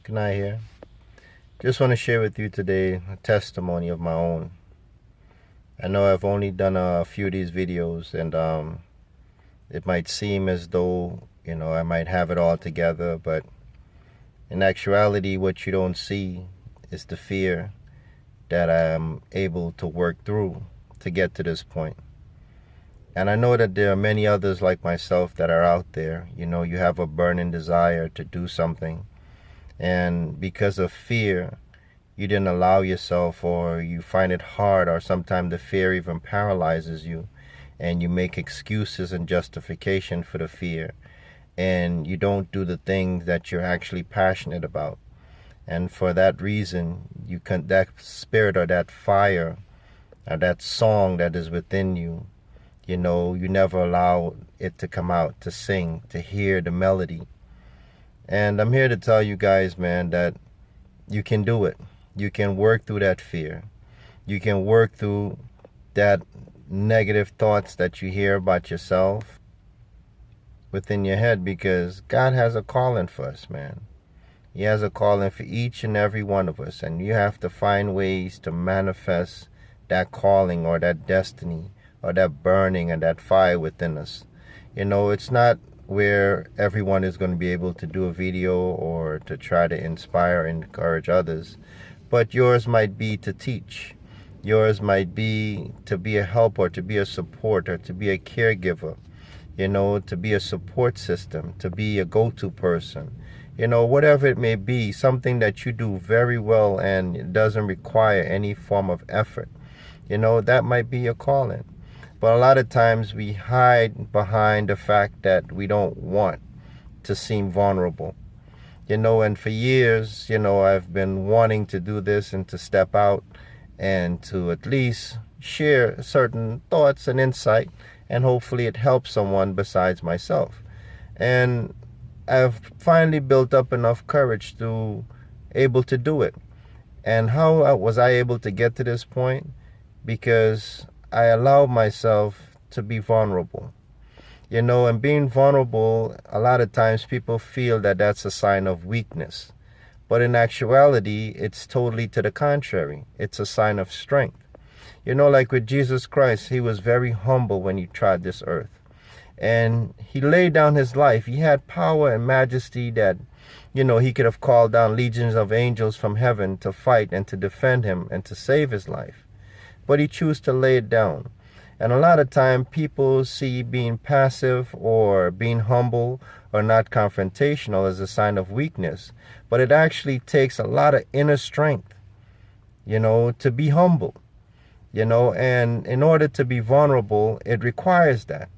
Good night here. Just want to share with you today a testimony of my own. I know I've only done a few of these videos, and it might seem as though, I might have it all together, but in actuality, what you don't see is the fear that I'm able to work through to get to this point. And I know that there are many others like myself that are out there. You have a burning desire to do something, and because of fear, you didn't allow yourself, or you find it hard, or sometimes the fear even paralyzes you, and you make excuses and justification for the fear, and you don't do the things that you're actually passionate about. And for that reason, that spirit or that fire or that song that is within you, you never allow it to come out, to sing, to hear the melody. And I'm here to tell you guys, man, that you can do it. You can work through that fear. You can work through that negative thoughts that you hear about yourself within your head, because God has a calling for us, man. He has a calling for each and every one of us, and you have to find ways to manifest that calling or that destiny or that burning and that fire within us. It's not where everyone is going to be able to do a video or to try to inspire and encourage others, but yours might be to teach. Yours might be to be a help, or to be a support, or to be a caregiver, to be a support system, to be a go-to person, whatever it may be, something that you do very well and it doesn't require any form of effort. That might be your calling. But a lot of times we hide behind the fact that we don't want to seem vulnerable. And for years, I've been wanting to do this and to step out and to at least share certain thoughts and insight, and hopefully it helps someone besides myself. And I've finally built up enough courage to able to do it. And how was I able to get to this point? Because I allowed myself to be vulnerable. And being vulnerable, a lot of times people feel that that's a sign of weakness. But in actuality, it's totally to the contrary. It's a sign of strength. Like with Jesus Christ, he was very humble when he trod this earth. And he laid down his life. He had power and majesty that, he could have called down legions of angels from heaven to fight and to defend him and to save his life. But he chose to lay it down. And a lot of time people see being passive or being humble or not confrontational as a sign of weakness. But it actually takes a lot of inner strength, to be humble. And in order to be vulnerable, it requires that.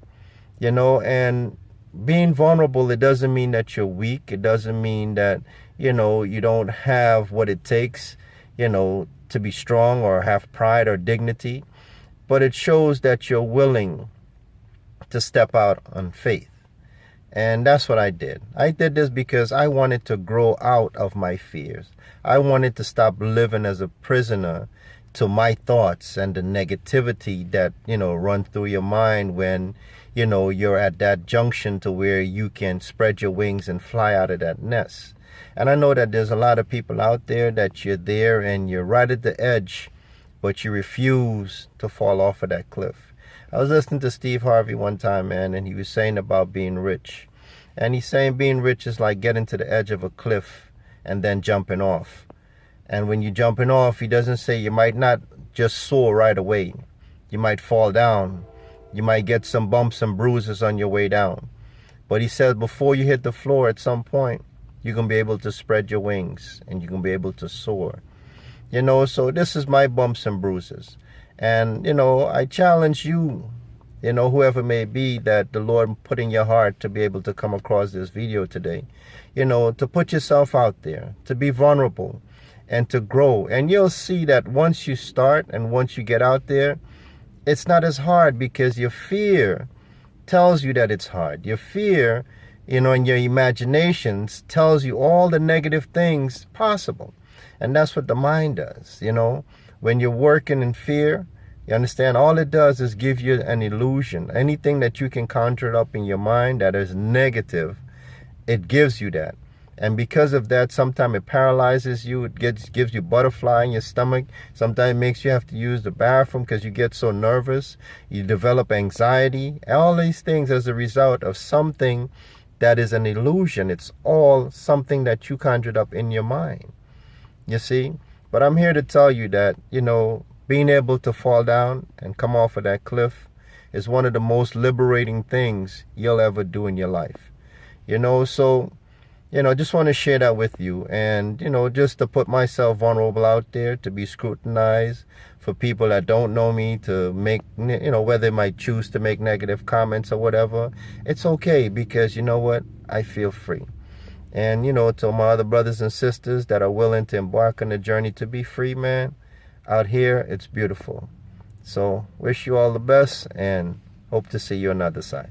And being vulnerable, it doesn't mean that you're weak. It doesn't mean that, you don't have what it takes, to be strong or have pride or dignity, but it shows that you're willing to step out on faith. And that's what I did. I did this because I wanted to grow out of my fears. I wanted to stop living as a prisoner to my thoughts and the negativity that, run through your mind when, you're at that junction to where you can spread your wings and fly out of that nest. And I know that there's a lot of people out there that you're there and you're right at the edge, but you refuse to fall off of that cliff. I was listening to Steve Harvey one time, man, and he was saying about being rich. And he's saying being rich is like getting to the edge of a cliff and then jumping off. And when you're jumping off, he doesn't say you might not just soar right away. You might fall down. You might get some bumps and bruises on your way down. But he says before you hit the floor at some point, you're going to be able to spread your wings and you're going to be able to soar. So this is my bumps and bruises. And, I challenge you, whoever may be that the Lord put in your heart to be able to come across this video today, to put yourself out there, to be vulnerable and to grow. And you'll see that once you start and once you get out there, it's not as hard, because your fear tells you that it's hard. Your fear, and your imaginations tells you all the negative things possible. And that's what the mind does, When you're working in fear, you understand, all it does is give you an illusion. Anything that you can conjure up in your mind that is negative, it gives you that. And because of that, sometimes it paralyzes you. It gives you butterfly in your stomach. Sometimes it makes you have to use the bathroom because you get so nervous. You develop anxiety. All these things as a result of something that is an illusion. It's all something that you conjured up in your mind. You see? But I'm here to tell you that, being able to fall down and come off of that cliff is one of the most liberating things you'll ever do in your life. So just want to share that with you, and just to put myself vulnerable out there, to be scrutinized, for people that don't know me to make, whether they might choose to make negative comments or whatever. It's okay, because you know what, I feel free. And to my other brothers and sisters that are willing to embark on the journey to be free, man, out here it's beautiful. So wish you all the best, and hope to see you on the other side.